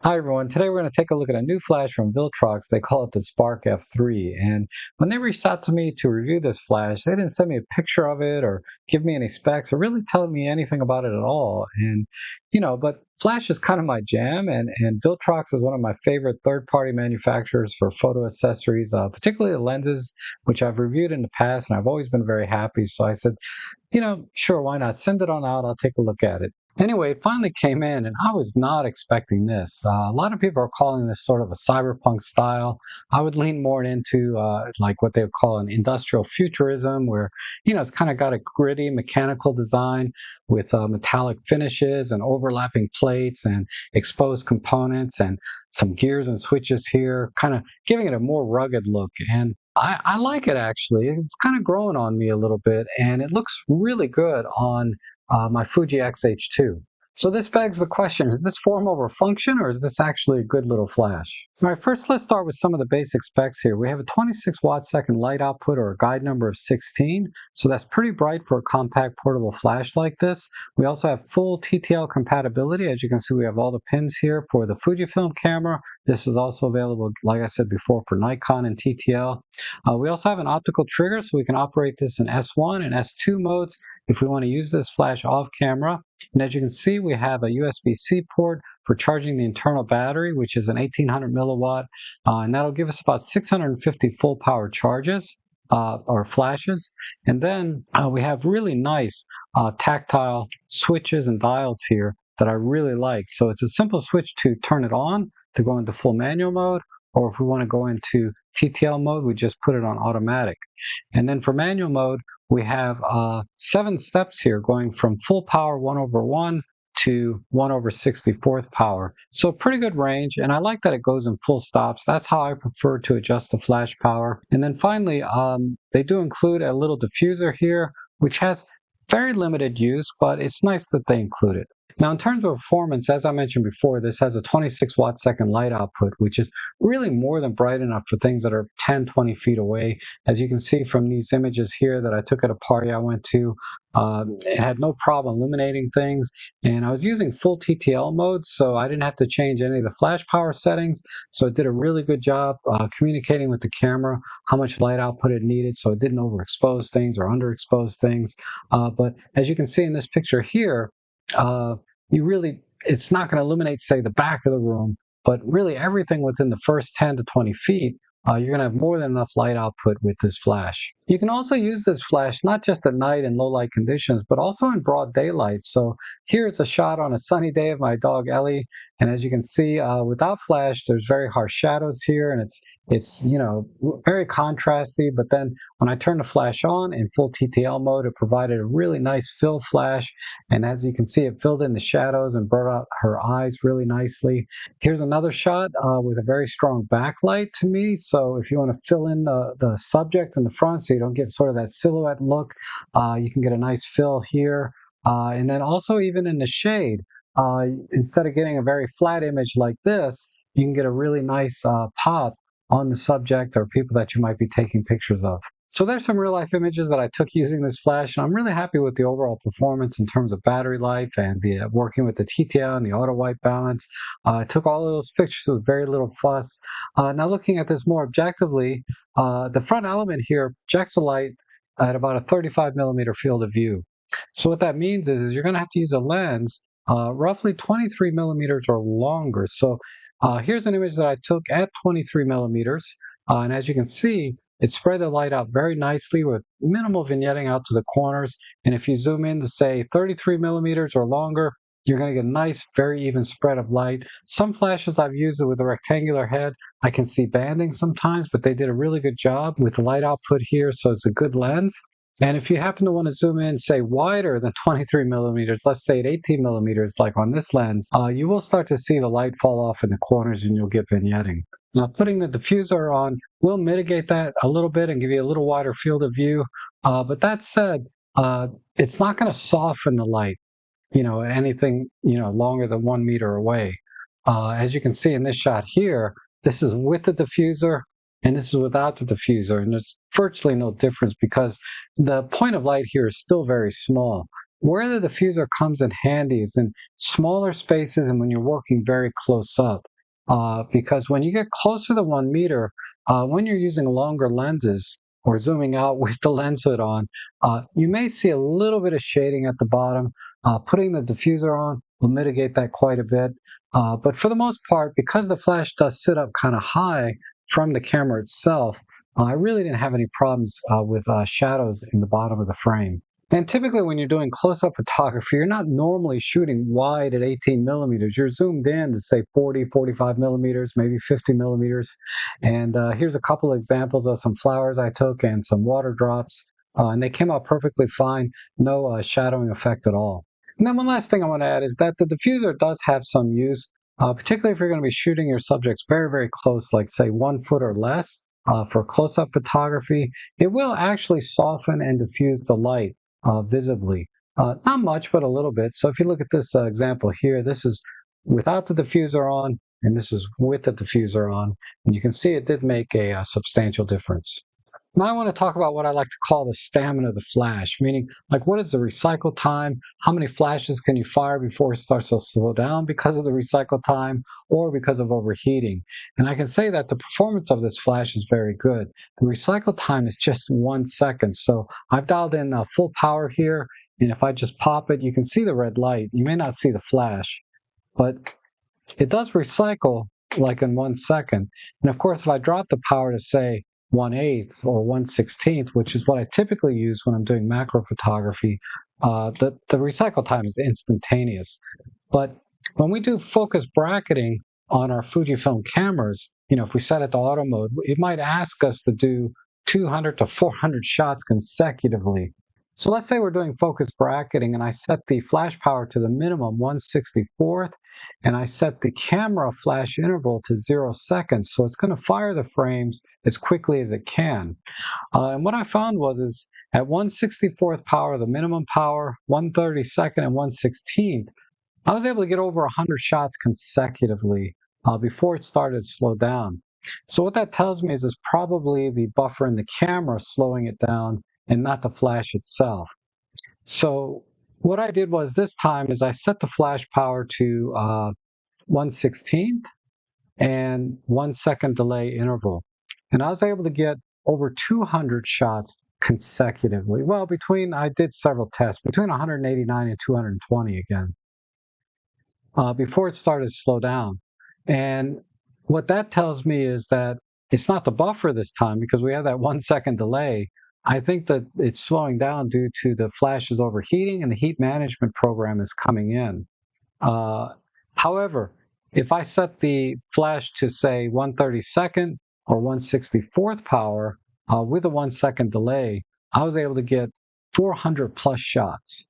Hi everyone, today we're going to take a look at a new flash from Viltrox. They call it the Spark F3. And when they reached out to me to review this flash, they didn't send me a picture of it or give me any specs or really tell me anything about it at all. But flash is kind of my jam, and Viltrox is one of my favorite third-party manufacturers for photo accessories, particularly the lenses, which I've reviewed in the past and I've always been very happy. So I said, sure, why not? Send it on out. I'll take a look at it. Anyway, it finally came in, and I was not expecting this. A lot of people are calling this sort of a cyberpunk style. I would lean more into like what they would call an industrial futurism, where it's kind of got a gritty mechanical design with metallic finishes and overlapping plates and exposed components and some gears and switches here, kind of giving it a more rugged look. And I like it actually. It's kind of growing on me a little bit, and it looks really good on my Fuji X-H2. So this begs the question, is this form over function, or is this actually a good little flash? All right, first let's start with some of the basic specs here. We have a 26 watt second light output, or a guide number of 16, so that's pretty bright for a compact portable flash like this. We also have full TTL compatibility. As you can see, we have all the pins here for the Fujifilm camera. This is also available, like I said before, for Nikon and TTL. We also have an optical trigger, so we can operate this in S1 and S2 modes if we want to use this flash off camera. And as you can see, we have a USB-C port for charging the internal battery, which is an 1800 milliwatt, and that'll give us about 650 full power charges. Or flashes. And then we have really nice tactile switches and dials here that I really like. So it's a simple switch to turn it on to go into full manual mode, or if we want to go into TTL mode, we just put it on automatic. And then for manual mode, we have 7 steps here going from full power 1/1 to 1/64th power. So pretty good range, and I like that it goes in full stops. That's how I prefer to adjust the flash power. And then finally, they do include a little diffuser here, which has very limited use, but it's nice that they include it. Now, in terms of performance, as I mentioned before, this has a 26 watt second light output, which is really more than bright enough for things that are 10, 20 feet away. As you can see from these images here that I took at a party I went to, it had no problem illuminating things. And I was using full TTL mode, so I didn't have to change any of the flash power settings. So it did a really good job communicating with the camera how much light output it needed, so it didn't overexpose things or underexpose things. But as you can see in this picture here, uh, it's not going to illuminate, say, the back of the room, but really everything within the first 10 to 20 feet, you're going to have more than enough light output with this flash. You can also use this flash not just at night in low light conditions, but also in broad daylight. So here's a shot on a sunny day of my dog Ellie, and as you can see, without flash, there's very harsh shadows here, and it's very contrasty. But then when I turn the flash on in full TTL mode, it provided a really nice fill flash, and as you can see, it filled in the shadows and brought out her eyes really nicely. Here's another shot with a very strong backlight to me. So if you want to fill in the subject in the front so you don't get sort of that silhouette look, you can get a nice fill here. And then also even in the shade, instead of getting a very flat image like this, you can get a really nice pop on the subject or people that you might be taking pictures of. So there's some real life images that I took using this flash, and I'm really happy with the overall performance in terms of battery life and the working with the TTL and the auto white balance. I took all of those pictures with very little fuss. Now looking at this more objectively, the front element here projects the light at about a 35 millimeter field of view. So what that means is you're going to have to use a lens roughly 23 millimeters or longer. So here's an image that I took at 23 millimeters, and as you can see, it spread the light out very nicely with minimal vignetting out to the corners. And if you zoom in to say 33 millimeters or longer, you're going to get a nice, very even spread of light. Some flashes I've used it with a rectangular head. I can see banding sometimes, but they did a really good job with the light output here, so it's a good lens. And if you happen to want to zoom in, say, wider than 23 millimeters, let's say at 18 millimeters, like on this lens, you will start to see the light fall off in the corners and you'll get vignetting. Now, putting the diffuser on will mitigate that a little bit and give you a little wider field of view. But that said, it's not going to soften the light, anything, longer than 1 meter away. As you can see in this shot here, this is with the diffuser and this is without the diffuser, and there's virtually no difference because the point of light here is still very small. Where the diffuser comes in handy is in smaller spaces and when you're working very close up. because when you get closer to 1 meter, when you're using longer lenses or zooming out with the lens hood on, you may see a little bit of shading at the bottom. Putting the diffuser on will mitigate that quite a bit. But for the most part, because the flash does sit up kind of high from the camera itself, I really didn't have any problems with shadows in the bottom of the frame. And typically when you're doing close-up photography, you're not normally shooting wide at 18 millimeters. You're zoomed in to say 40, 45 millimeters, maybe 50 millimeters. And here's a couple of examples of some flowers I took and some water drops. And they came out perfectly fine, no shadowing effect at all. And then one last thing I want to add is that the diffuser does have some use, particularly if you're going to be shooting your subjects very, very close, like say 1 foot or less. For close-up photography, it will actually soften and diffuse the light visibly. Not much, but a little bit. So if you look at this example here, this is without the diffuser on, and this is with the diffuser on. And you can see it did make a substantial difference. Now I want to talk about what I like to call the stamina of the flash, meaning like what is the recycle time? How many flashes can you fire before it starts to slow down because of the recycle time or because of overheating? And I can say that the performance of this flash is very good. The recycle time is just 1 second. So I've dialed in full power here, and if I just pop it, you can see the red light. You may not see the flash, but it does recycle like in 1 second. And of course, if I drop the power to say 1/8 or 1/16, which is what I typically use when I'm doing macro photography, the recycle time is instantaneous. But when we do focus bracketing on our Fujifilm cameras, if we set it to auto mode, it might ask us to do 200 to 400 shots consecutively. So let's say we're doing focus bracketing and I set the flash power to the minimum 1/64th, and I set the camera flash interval to 0 seconds. So it's going to fire the frames as quickly as it can. And what I found is at 1/64th power, the minimum power, 1/32nd and 1/16th, I was able to get over 100 shots consecutively before it started to slow down. So what that tells me is it's probably the buffer in the camera slowing it down and not the flash itself. So what I did was this time is I set the flash power to 1/16th and 1 second delay interval. And I was able to get over 200 shots consecutively. Well, I did several tests, between 189 and 220 again, before it started to slow down. And what that tells me is that it's not the buffer this time because we have that 1 second delay. I think that it's slowing down due to the flash is overheating and the heat management program is coming in. Uh, However, if I set the flash to say 1/32nd or 1/64th power with a 1 second delay, I was able to get 400 plus shots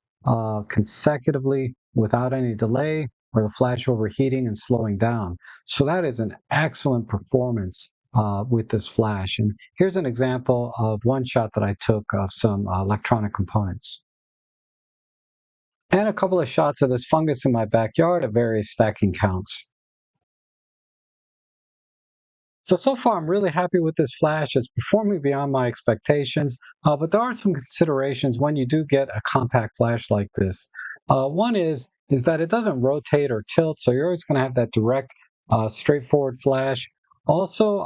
consecutively without any delay or the flash overheating and slowing down. So that is an excellent performance with this flash. And here's an example of one shot that I took of some electronic components. And a couple of shots of this fungus in my backyard at various stacking counts. So far I'm really happy with this flash. It's performing beyond my expectations, but there are some considerations when you do get a compact flash like this. One is that it doesn't rotate or tilt, so you're always going to have that direct, straightforward flash. Also,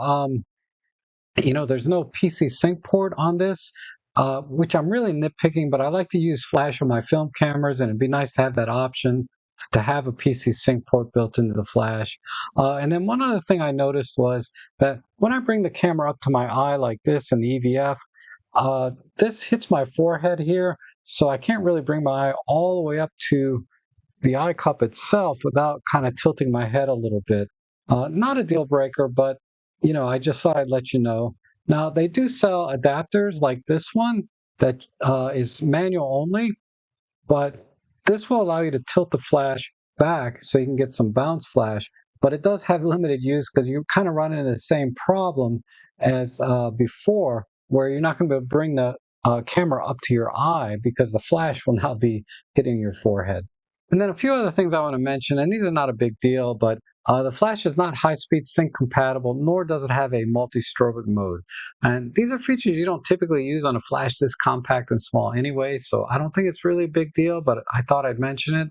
there's no PC sync port on this, which I'm really nitpicking, but I like to use flash on my film cameras, and it'd be nice to have that option to have a PC sync port built into the flash. And then one other thing I noticed was that when I bring the camera up to my eye like this in the EVF, this hits my forehead here, so I can't really bring my eye all the way up to the eye cup itself without kind of tilting my head a little bit. Not a deal breaker, but I just thought I'd let you know. Now they do sell adapters like this one that is manual only, but this will allow you to tilt the flash back so you can get some bounce flash. But it does have limited use because you kind of run into the same problem as before, where you're not going to be able to bring the camera up to your eye because the flash will now be hitting your forehead. And then a few other things I want to mention, and these are not a big deal, but the flash is not high-speed sync compatible, nor does it have a multi-strobe mode. And these are features you don't typically use on a flash this compact and small anyway, so I don't think it's really a big deal, but I thought I'd mention it.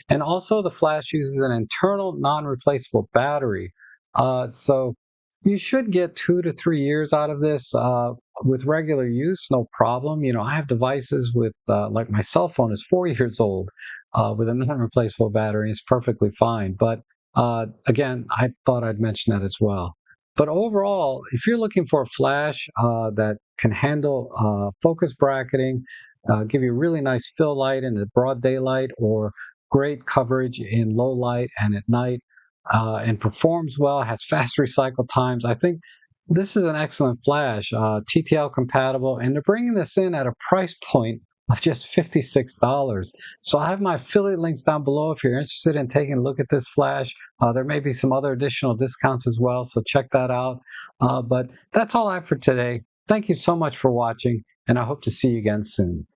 And also the flash uses an internal non-replaceable battery. So you should get 2 to 3 years out of this with regular use, no problem. I have devices with, like my cell phone is 4 years old with a non-replaceable battery. It's perfectly fine. But again, I thought I'd mention that as well. But overall, if you're looking for a flash that can handle focus bracketing, give you really nice fill light in the broad daylight, or great coverage in low light and at night, and performs well, has fast recycle times, I think this is an excellent flash, TTL compatible, and they're bringing this in at a price point of just $56. So I have my affiliate links down below if you're interested in taking a look at this flash. There may be some other additional discounts as well, so check that out. But that's all I have for today. Thank you so much for watching, and I hope to see you again soon.